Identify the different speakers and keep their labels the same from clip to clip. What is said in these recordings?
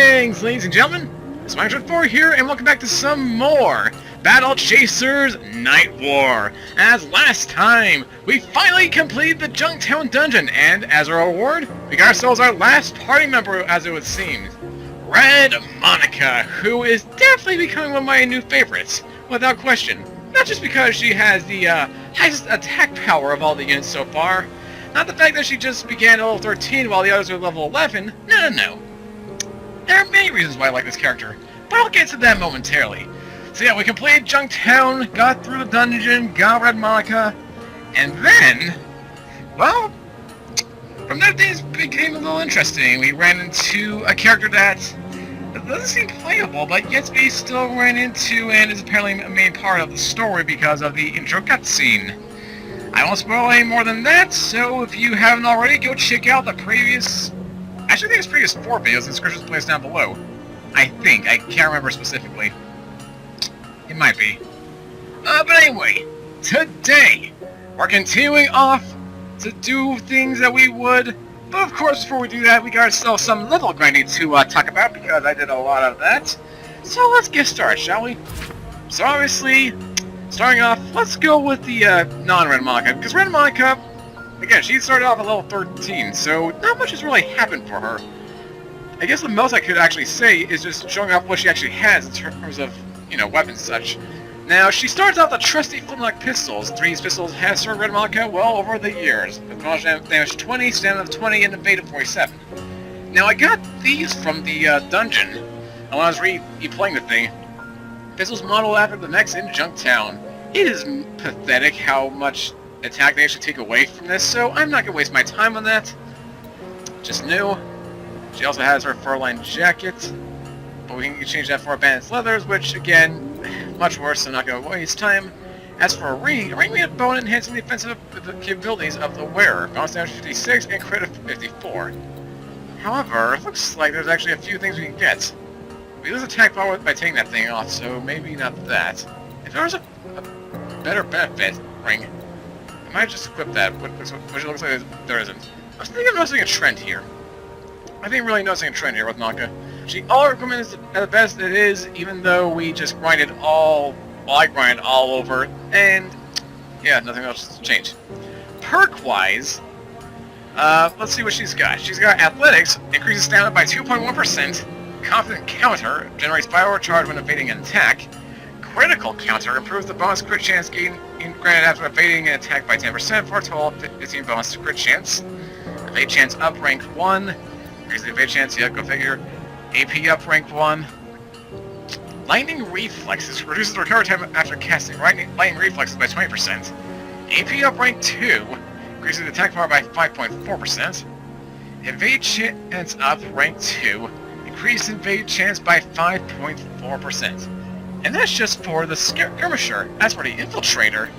Speaker 1: Greetings, ladies and gentlemen. It's Minecraft here, and welcome back to some more Battle Chasers Nightwar. As last time, we finally completed the Junktown dungeon, and as a reward, we got ourselves our last party member, as it would seem. Red Monica, who is definitely becoming one of my new favorites, without question. Not just because she has the highest attack power of all the units so far, not the fact that she just began at level 13 while the others are level 11, no. There are many reasons why I like this character, but I'll get to that momentarily. So yeah, we completed Junktown, got through the dungeon, got Red Monica, and then, well, from there things became a little interesting. We ran into a character that doesn't seem playable, but yet we still ran into and is apparently a main part of the story because of the intro cutscene. I won't spoil any more than that, so if you haven't already, go check out the previous... Actually, I think it's previous 4 videos, the description's placed down below. I think. I can't remember specifically. It might be. But anyway, today, we're continuing off to do things that we would. But of course, before we do that, we got ourselves some level grinding to talk about, because I did a lot of that. So let's get started, shall we? So obviously, starting off, let's go with the non-Red Monica, because Red Monica, again, she started off at level 13, so not much has really happened for her. I guess the most I could actually say is just showing off what she actually has in terms of, you know, weapons and such. Now, she starts out with the trusty flintlock pistols. These pistols has served Red Monica well over the years, with damage 20, stamina of 20, and evade of 47. Now, I got these from the dungeon, and when I was replaying the thing, pistols modeled after the next in Junktown. It is pathetic how much attack they actually take away from this, so I'm not gonna waste my time on that. Just new. She also has her fur-lined jacket, but we can change that for bandit's leathers, which again, much worse, so I'm not gonna waste time. As for a ring we have bone enhancing the defensive capabilities of the wearer, bounce damage 56 and crit of 54. However, it looks like there's actually a few things we can get. We lose attack power by taking that thing off, so maybe not that. If there was a better benefit ring, I might just equip that, which it looks like there isn't. I think I'm noticing a trend here. I think I'm really noticing a trend here with Monica. All her equipment is at the best it is, even though we just grinded all... Well, I grinded all over, and... yeah, nothing else changed. Perk-wise, let's see what she's got. She's got Athletics, increases stamina by 2.1%, Confident Counter, generates Fire Charge when evading an attack, Critical Counter, improves the bonus crit chance gain granted after evading an attack by 10% for a total of 15 bonus to crit chance. Evade chance up, rank 1. Increase the evade chance, yeah, go figure. AP up, rank 1. Lightning Reflexes, reduces the recovery time after casting Lightning Reflexes by 20%. AP up, rank 2. Increases the attack power by 5.4%. Evade chance up, rank 2. Increase evade chance by 5.4%. And that's just for the Skirmisher. As for the Infiltrator,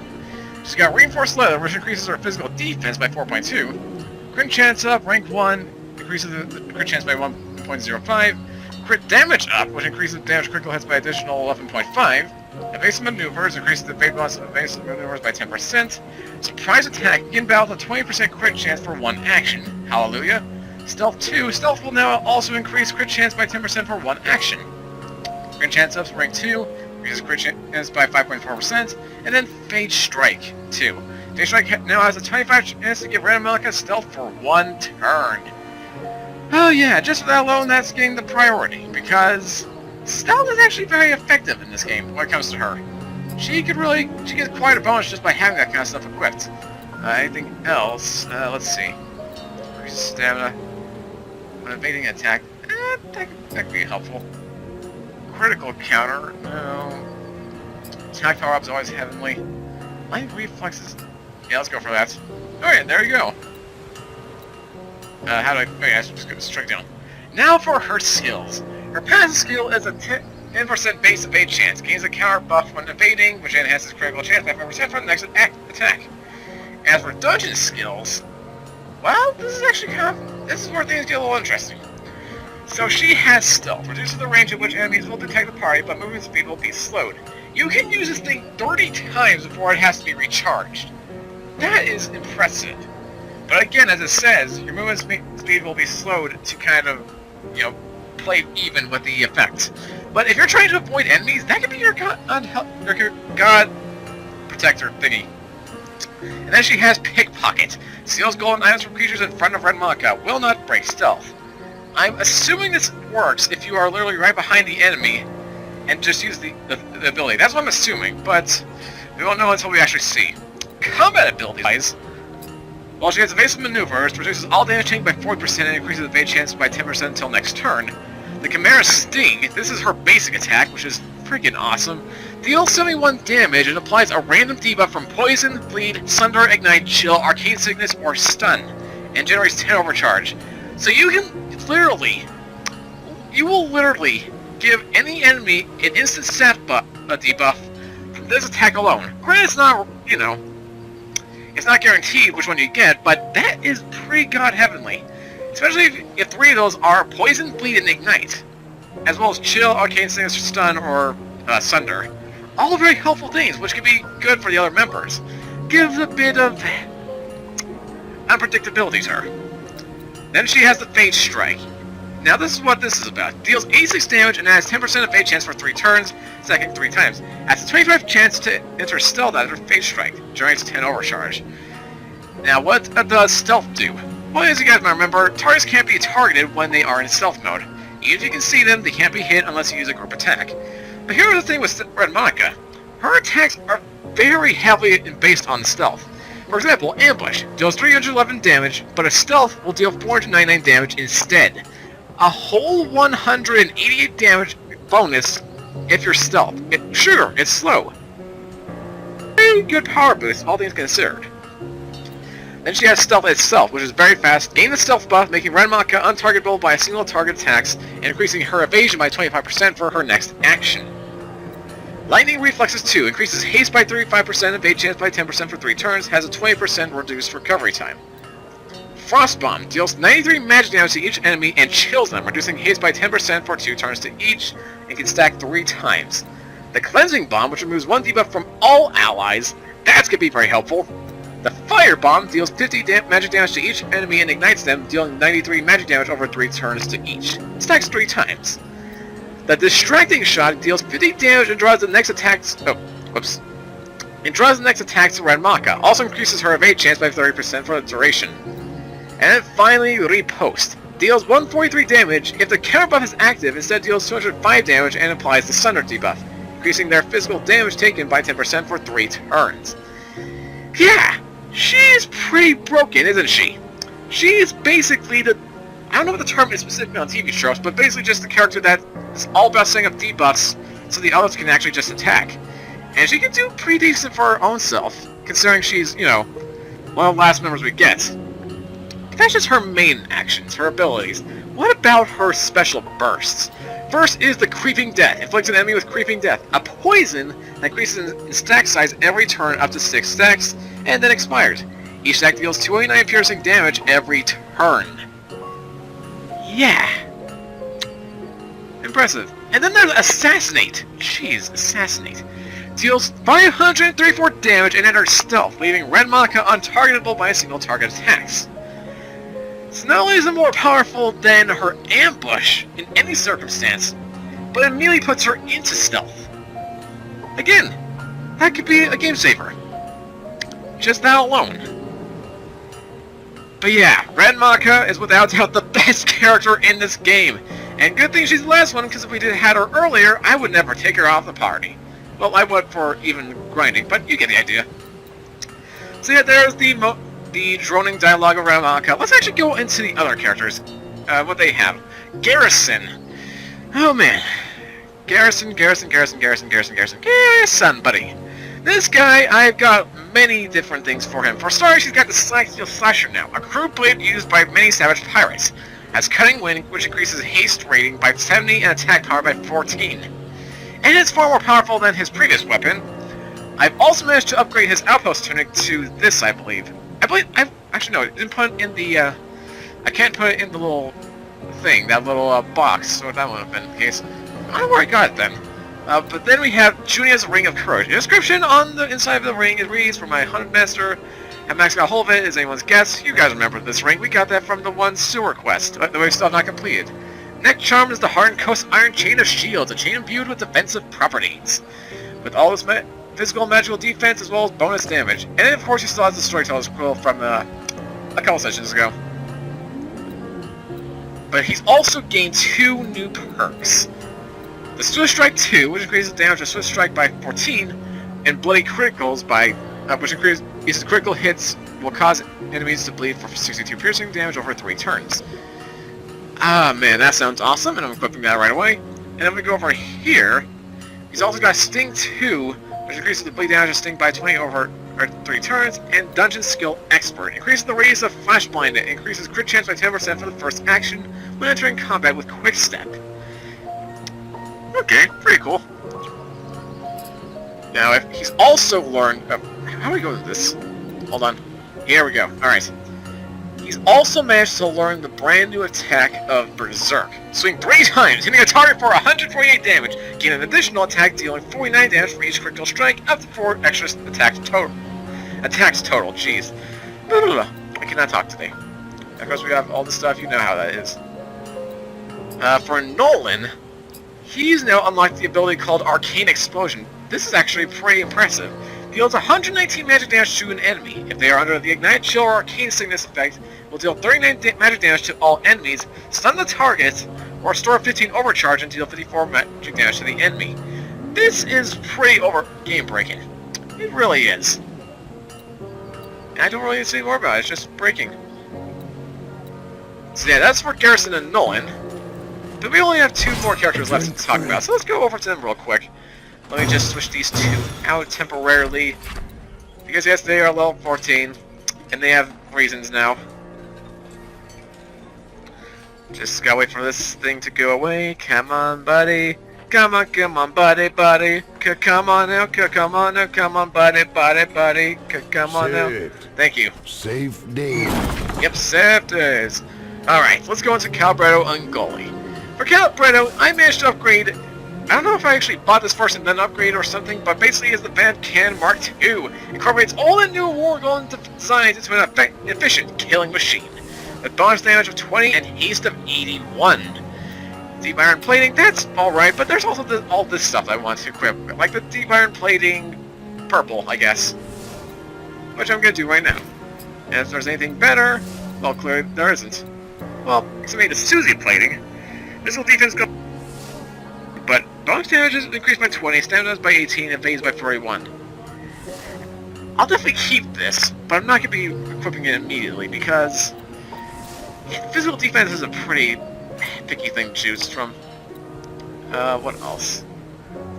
Speaker 1: she's got Reinforced Leather, which increases her physical defense by 4.2. Crit chance up, rank 1, increases the crit chance by 1.05. Crit damage up, which increases damage critical hits by additional 11.5. Evasive Maneuvers, increases the evade bonus of evasive maneuvers by 10%. Surprise Attack, inbound with a 20% crit chance for 1 action. Hallelujah. Stealth 2, Stealth will now also increase crit chance by 10% for 1 action. Crit chance up, rank 2, increases crit chance by 5.4%, and then Fade Strike 2. Fade Strike now has a 25 chance to give Red Monica stealth for 1 turn. Oh yeah, just for that alone, that's getting the priority, because stealth is actually very effective in this game when it comes to her. She gets quite a bonus just by having that kind of stuff equipped. Anything else? Let's see. Increases stamina when evading an attack. That could be helpful. Critical Counter, no. Attack power up is always heavenly. Light Reflexes. Yeah, let's go for that. Alright, there you go. How do I... oh yeah, just go straight down. Now for her skills. Her passive skill is a 10% base evade chance. Gains a counter buff when evading, which enhances critical chance by 5% for the next attack. As for dungeon skills, well, this is actually this is where things get a little interesting. So she has Stealth, reduces the range at which enemies will detect the party, but movement speed will be slowed. You can use this thing 30 times before it has to be recharged. That is impressive. But again, as it says, your movement speed will be slowed to kind of, you know, play even with the effect. But if you're trying to avoid enemies, that could be your god protector thingy. And then she has Pickpocket. Steals golden items from creatures in front of Red Maka. Will not break stealth. I'm assuming this works if you are literally right behind the enemy and just use the ability. That's what I'm assuming, but we won't know until we actually see. Combat abilities-wise, while she has evasive maneuvers, reduces all damage taken by 40% and increases the evade chance by 10% until next turn. The Chimera Sting, this is her basic attack, which is freaking awesome. Deals 71 damage and applies a random debuff from Poison, Bleed, Sunder, Ignite, Chill, Arcane Sickness, or Stun, and generates 10 overcharge. So you can literally, give any enemy an instant stat debuff from this attack alone. Granted, it's not, it's not guaranteed which one you get, but that is pretty god-heavenly. Especially if 3 of those are Poison, Bleed, and Ignite, as well as Chill, Arcane Sickness, Stun, or Sunder. All very helpful things, which can be good for the other members. Gives a bit of unpredictability to her. Then she has the Fate Strike. Now this is what this is about. Deals 86 damage and adds 10% of Fate chance for 3 turns, second 3 times. Adds a 25 chance to enter Stealth after Fate Strike. Generates 10 overcharge. Now what does Stealth do? Well, as you guys might remember, targets can't be targeted when they are in stealth mode. Even if you can see them, they can't be hit unless you use a group attack. But here's the thing with Red Monica. Her attacks are very heavily based on stealth. For example, Ambush deals 311 damage, but a Stealth will deal 499 damage instead. A whole 188 damage bonus if you're Stealth. Sure, it's slow. Very good power boost, all things considered. Then she has Stealth itself, which is very fast. Gain the Stealth buff, making Red Maka untargetable by a single target attacks, and increasing her evasion by 25% for her next action. Lightning Reflexes 2 increases haste by 35%, evade chance by 10% for 3 turns, has a 20% reduced recovery time. Frost Bomb deals 93 magic damage to each enemy and chills them, reducing haste by 10% for 2 turns to each, and can stack 3 times. The Cleansing Bomb, which removes 1 debuff from all allies, that's gonna be very helpful. The Fire Bomb deals 50 magic damage to each enemy and ignites them, dealing 93 magic damage over 3 turns to each. Stacks 3 times. The Distracting Shot deals 50 damage and draws the next attacks... And draws the next attack to Red Maka. Also increases her evade chance by 30% for the duration. And then finally, Riposte. Deals 143 damage if the counter buff is active, instead deals 205 damage and applies the Sunder debuff, increasing their physical damage taken by 10% for 3 turns. Yeah! She's pretty broken, isn't she? She's basically the... I don't know what the term is specifically on TV shows, but basically just the character that is all about setting up debuffs so the others can actually just attack. And she can do pretty decent for her own self, considering she's, one of the last members we get. But that's just her main actions, her abilities. What about her special bursts? First is the Creeping Death. Inflicts an enemy with Creeping Death, a poison that increases in stack size every turn up to 6 stacks, and then expires. Each stack deals 289 piercing damage every turn. Yeah. Impressive. And then there's Assassinate. Jeez, Assassinate. Deals 534 damage and enters Stealth, leaving Red Maka untargetable by a single target attacks. So not only is it more powerful than her Ambush in any circumstance, but it immediately puts her into Stealth. Again, that could be a game saver. Just that alone. But yeah, Red Maka is without doubt the best character in this game. And good thing she's the last one, because if we had her earlier, I would never take her off the party. Well, I would for even grinding, but you get the idea. So yeah, there's the droning dialogue of Red Maka. Let's actually go into the other characters. What they have. Garrison. Oh man. Garrison, buddy. This guy, I've got many different things for him. For starters, he's got the Steel Slasher now, a crude blade used by many savage pirates. Has Cutting Wind, which increases haste rating by 70 and attack power by 14. And it's far more powerful than his previous weapon. I've also managed to upgrade his Outpost tunic to this, I believe. Actually no, it didn't put it in the, I can't put it in the little thing, that little box, so that would have been the case. I don't know where I got it then. But then we have Junia's Ring of Courage. The description on the inside of the ring, it reads, "For my Hunted Master, have Max got hold of it, is anyone's guess? You guys remember this ring, we got that from the one sewer quest, that we still have not completed. Neck Charm is the Hardened Coast Iron Chain of Shields, a chain imbued with defensive properties. With all its physical and magical defense as well as bonus damage. And then of course he still has the Storyteller's Quill from a couple sessions ago. But he's also gained 2 new perks. The Swift Strike 2, which increases damage of Swift Strike by 14, and Bloody Criticals by, which increases critical hits will cause enemies to bleed for 62 piercing damage over 3 turns. Ah man, that sounds awesome, and I'm equipping that right away. And I'm going to go over here. He's also got Sting 2, which increases the bleed damage of Sting by 20 over 3 turns, and Dungeon Skill Expert. Increases the radius of Flash Blind, it increases crit chance by 10% for the first action when entering combat with Quick Step. Okay, pretty cool. Now, if he's also learned... how do we go with this? Hold on. Here we go. Alright. He's also managed to learn the brand new attack of Berserk. Swing 3 times, hitting a target for 148 damage. Gain an additional attack dealing 49 damage for each critical strike, up to 4 extra attacks total. Jeez. I cannot talk today. Of course, we have all the stuff, you know how that is. For Nolan, he's now unlocked the ability called Arcane Explosion. This is actually pretty impressive. Deals 119 magic damage to an enemy. If they are under the Ignite, Chill, or Arcane Sickness effect, will deal 39 magic damage to all enemies, stun the target, or store 15 overcharge and deal 54 magic damage to the enemy. This is pretty game-breaking. It really is. And I don't really say more about it, it's just breaking. So yeah, that's for Garrison and Nolan. But we only have 2 more characters left to talk about, so let's go over to them real quick. Let me just switch these 2 out temporarily. Because yes, they are level 14, and they have reasons now. Just gotta wait for this thing to go away. Come on, buddy. Come on, buddy. Come on now, come on now, come on, buddy. Come on now. Thank you.
Speaker 2: Safe days.
Speaker 1: Yep, safe days. Alright, let's go into Calbretto and Gully. For Calbretto, I managed to upgrade... I don't know if I actually bought this first and then upgrade or something, but basically it's the Van Cannon Mark II. Incorporates all the new war golem designs into an efficient killing machine. With bonus damage of 20 and haste of 81. Deep Iron Plating, that's alright, but there's also all this stuff I want to equip. Like the Deep Iron Plating purple, I guess. Which I'm going to do right now. And if there's anything better, well, clearly there isn't. Well, except maybe the Susie Plating. Missile defense goes... But bonus damage is increased by 20, stamina is by 18, and phase by 41. I'll definitely keep this, but I'm not going to be equipping it immediately because physical defense is a pretty picky thing to choose from. What else?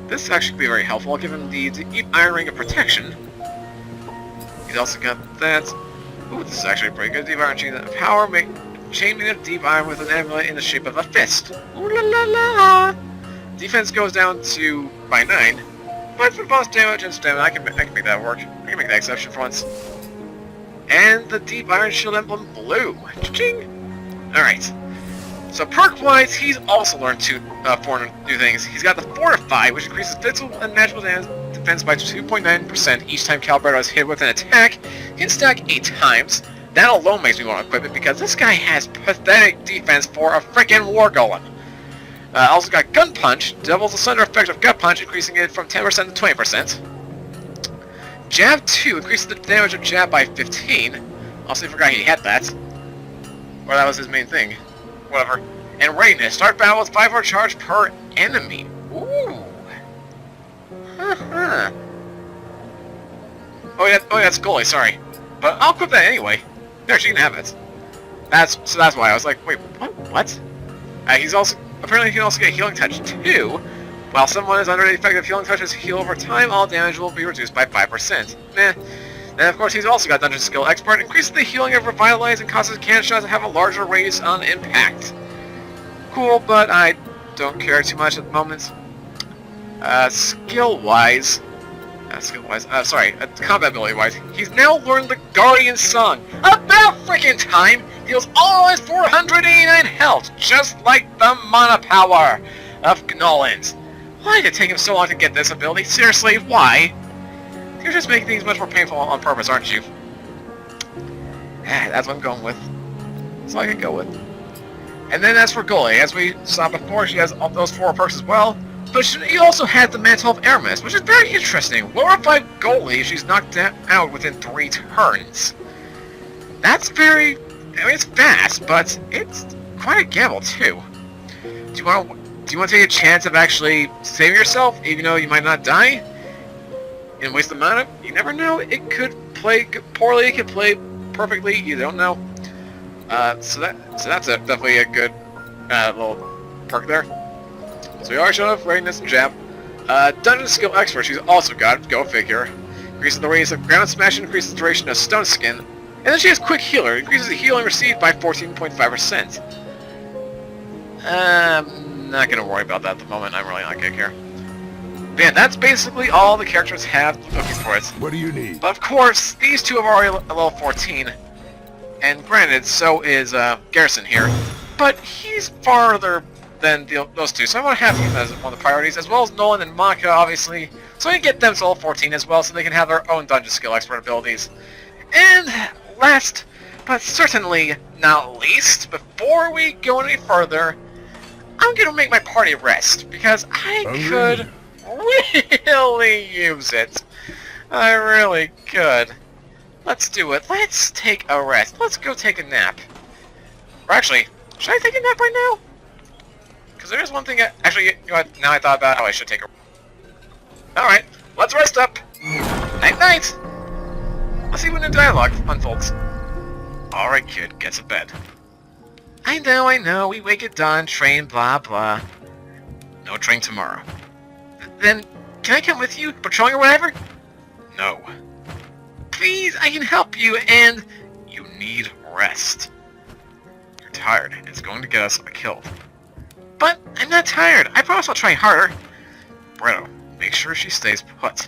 Speaker 1: This actually could be very helpful. I'll give him the Deep Iron Ring of Protection. He's also got that. Ooh, this is actually pretty good. Deep Iron Chain of Power, chain made of deep iron with an amulet in the shape of a fist. Ooh la la la! Defense goes down to by 9, but for bonus damage and stamina, I can make that work. I can make that exception for once. And the Deep Iron Shield Emblem Blue. Ching! Alright. So perk-wise, he's also learned 4 new things. He's got the Fortify, which increases physical and magical defense by 2.9% each time Calbretto is hit with an attack. He can stack 8 times. That alone makes me want to equip it because this guy has pathetic defense for a frickin' War Golem. Also got Gun Punch, doubles the thunder effect of Gut Punch, increasing it from 10% to 20%. Jab 2 increases the damage of Jab by 15. Also forgot he had that. Or that was his main thing. Whatever. And Readiness, start battle with 5 more charge per enemy. Ooh. Huh. Oh yeah, that's Gully, sorry. But I'll equip that anyway. There, she can have it. That's why I was like, wait, what? He's also... Apparently he can also get Healing Touch too. While someone is under the effect of Healing Touch's heal over time, all damage will be reduced by 5%. Meh. And of course he's also got Dungeon Skill Expert, increases the healing of Revitalize and causes cannon shots to have a larger radius on impact. Cool, but I don't care too much at the moment. Skill-wise, combat ability-wise, he's now learned the Guardian Song. About freaking time! Deals all his 489 health, just like the mana power of Gnolans. Why did it take him so long to get this ability? Seriously, why? You're just making things much more painful on purpose, aren't you? That's what I'm going with. That's all I can go with. And then as for Gully, as we saw before, she has all those 4 perks as well. But she also has the Mantle of Aramus, which is very interesting. Lower 5 Gully, she's knocked out within 3 turns. That's very... I mean, it's fast, but it's quite a gamble, too. Do you want to take a chance of actually saving yourself, even though you might not die? And waste the mana? You never know. It could play poorly, it could play perfectly, you don't know. So that's definitely a good little perk there. So we already showed off Readiness and Jab. Dungeon Skill Expert, she's also got, go figure. Increases the radius of ground smash and increases the duration of Stone Skin. And then she has Quick Healer, increases the healing received by 14.5%. I'm not going to worry about that at the moment, I'm really not going to care. But yeah, that's basically all the characters have looking for it.
Speaker 2: What do you need?
Speaker 1: But of course, these 2 have already level 14. And granted, so is Garrison here. But he's farther than those 2, so I want to have him as one of the priorities, as well as Nolan and Maka, obviously, so we can get them to level 14 as well, so they can have their own Dungeon Skill Expert abilities. And last, but certainly not least, before we go any further, I'm going to make my party rest, because I could really use it. I really could. Let's do it. Let's take a rest. Let's go take a nap. Or actually, should I take a nap right now? Because there is one thing actually, you know what, now I thought about how I should take a... Alright, let's rest up. Night-night. Let's see when the dialogue unfolds. Alright, kid, get to bed. I know, we wake at dawn, train, blah, blah. No train tomorrow. Then, can I come with you, patrolling or whatever? No. Please, I can help you, and you need rest. You're tired, and it's going to get us killed. But I'm not tired. I promise I'll try harder. Bretto, make sure she stays put.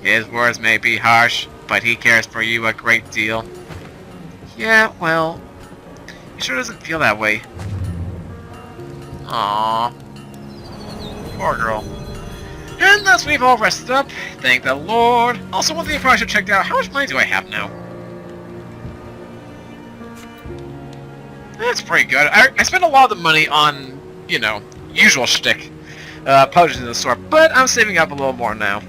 Speaker 1: His words may be harsh, but he cares for you a great deal. Yeah, well, he sure doesn't feel that way. Aww. Poor girl. And thus we've all rested up, thank the Lord. Also, one thing I probably should check out, how much money do I have now? That's pretty good. I spent a lot of the money on, you know, usual shtick, purchases in the store, but I'm saving up a little more now.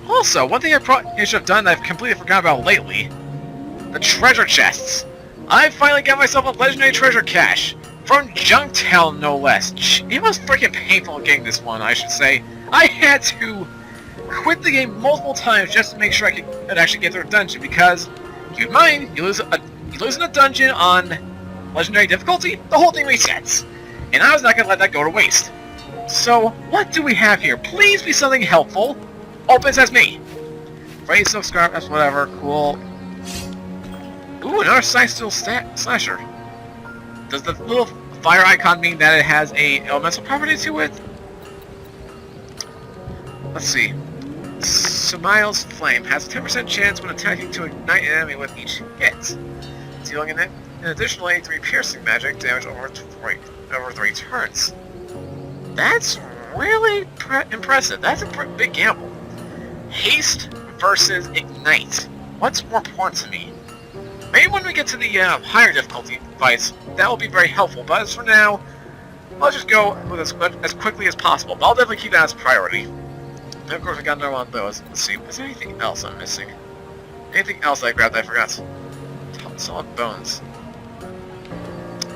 Speaker 1: Also, one thing I should have done that I've completely forgotten about lately, the treasure chests. I finally got myself a legendary treasure cache, from Junktown no less. It was freaking painful getting this one, I should say. I had to quit the game multiple times just to make sure I could actually get through a dungeon, because, keep in mind, you lose in a dungeon on legendary difficulty, the whole thing resets. And I was not going to let that go to waste. So, what do we have here? Please be something helpful. Open says me. Freddy Silk Scarf, that's whatever, cool. Ooh, another Side Steel Slasher. Does the little fire icon mean that it has a elemental property to it? Let's see. Samile's Flame has a 10% chance when attacking to ignite an enemy with each hit, dealing an additionally 3 piercing magic damage over 3 turns. That's really impressive. That's a big gamble. Haste versus Ignite. What's more important to me? Maybe when we get to the higher difficulty fights, that will be very helpful, but as for now, I'll just go with as quickly as possible, but I'll definitely keep that as a priority. And of course I got another one of those. Let's see, is there anything else I'm missing? Anything else I grabbed that I forgot? Solid Bones.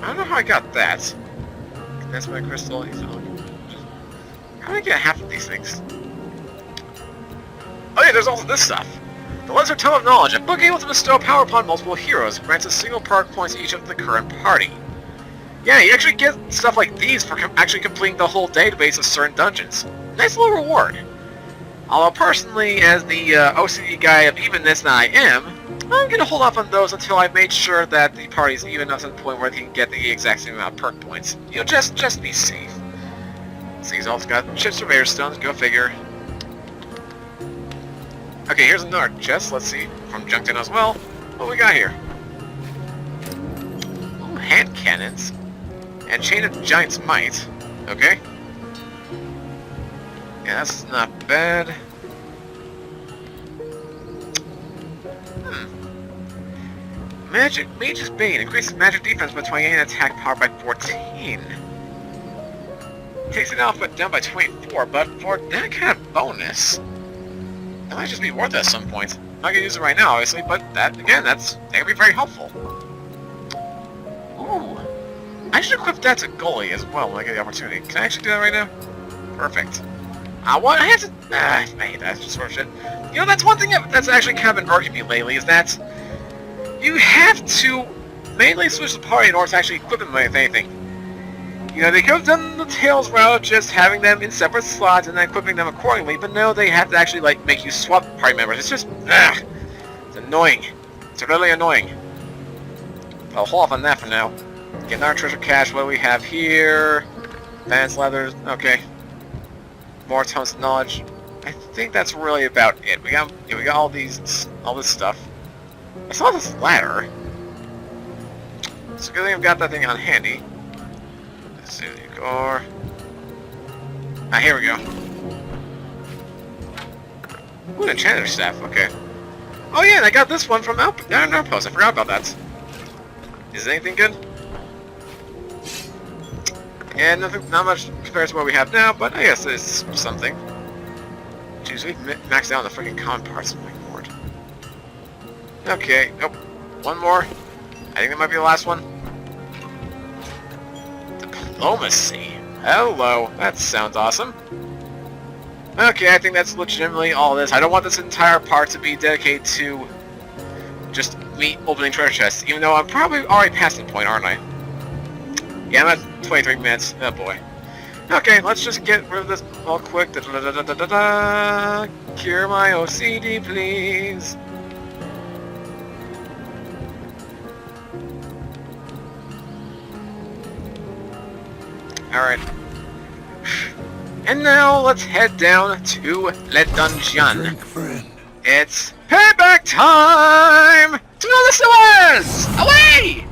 Speaker 1: I don't know how I got that. That's my crystal. How did I get half of these things? Oh yeah, there's also this stuff. The Lesser Tome of Knowledge, a book able to bestow power upon multiple heroes, grants a single perk point to each of the current party. Yeah, you actually get stuff like these for actually completing the whole database of certain dungeons. Nice little reward. Although personally, as the OCD guy of evenness that I am, I'm going to hold off on those until I've made sure that the party's even enough to the point where they can get the exact same amount of perk points. You know, just be safe. See, he's also got Chip Surveyor Stones, go figure. Okay, here's another chest, let's see, from Junktown as well. What we got here? Ooh, hand cannons. And Chain of Giant's Might. Okay. Yeah, that's not bad. Mage's Bane increases magic defense by 28 and attack power by 14. Takes it off but down by 24, but for that kind of bonus, that might just be worth it at some point. I'm not gonna use it right now, obviously, but that can be very helpful. Ooh. I should equip that to Gully as well when I get the opportunity. Can I actually do that right now? Perfect. What? I have to... I hate that sort of shit. You know, that's one thing that's actually kind of been irking me lately, is that you have to mainly switch the party in order to actually equip them with anything. You know, they could have done the Tails route, just having them in separate slots and then equipping them accordingly, but no, they have to actually, like, make you swap party members. It's just... it's annoying. It's really annoying. But I'll hold off on that for now. Getting our treasure cache, what do we have here? Advanced leathers, okay. More tons of knowledge. I think that's really about it. We got all this stuff. I saw this ladder. It's a good thing I've got that thing on handy. Let's see, go. Ah, here we go. Ooh, an enchanter's staff. Okay. Oh yeah, and I got this one from Outpost. I forgot about that. Is it anything good? Yeah, not much compared to what we have now, but I guess it's something. Jeez, we've maxed out on the freaking con parts. Oh my lord. Okay, nope. One more. I think that might be the last one. Diplomacy. Hello. That sounds awesome. Okay, I think that's legitimately all this. I don't want this entire part to be dedicated to just me opening treasure chests, even though I'm probably already past the point, aren't I? Yeah, I'm at 23 minutes. Oh boy. Okay, let's just get rid of this all quick. Cure my OCD, please. Alright. And now let's head down to Le Dungeon.
Speaker 2: Drink, friend.
Speaker 1: It's payback time! To the sewers! Away!